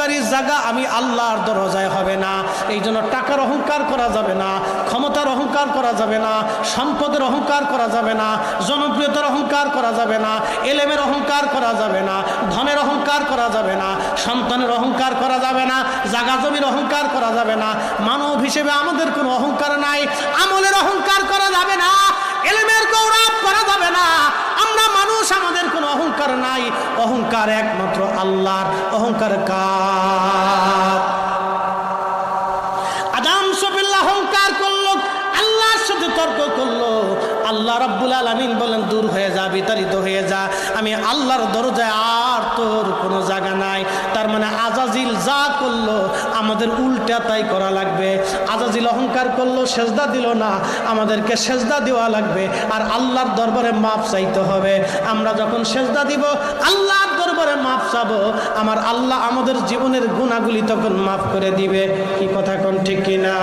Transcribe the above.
অহংকারী জায়গা আমি আল্লাহর দরজায় হবে না। এই জন্য টাকার অহংকার করা যাবে না, ক্ষমতার অহংকার করা যাবে না, সম্পদের অহংকার করা যাবে না, জনপ্রিয়তার অহংকার করা যাবে না, এলেমের অহংকার করা যাবে না, ধনের অহংকার করা যাবে না, সন্তানের অহংকার করা যাবে না, জাগা জমির অহংকার করা যাবে না। মানব হিসেবে আমাদের কোনো অহংকার নাই, আমলের অহংকার করা যাবে না, এলেমের গৌরব করা যাবে না। আমরা মানুষ, আমাদের কোনো অহংকার নাই। অহংকার একমাত্র আল্লাহর। অহংকার কার? আদম সফিল্লাহ অহংকার করলো, আল্লাহর সাথে তর্ক করলো। আল্লাহ রাব্বুল আলামিন বলেন দূর হয়ে যা, বিতাড়িত হয়ে যা, আমি আল্লাহর দরজায় আর তোর কোনো জায়গা নাই। তার মানে আজাজিল যা করলো আমাদের উল্টা তাই করা লাগবে। আজাজিল অহংকার করলো, সেজদা দিল না, আমাদেরকে সেজদা দেওয়া লাগবে আর আল্লাহর দরবারে মাপ চাইতে হবে। আমরা যখন সেজদা দিব, আল্লাহর দরবারে মাপ চাবো, আমার আল্লাহ আমাদের জীবনের গুনাহগুলি তখন মাফ করে দিবে। কি কথা কোন ঠিক কিনা?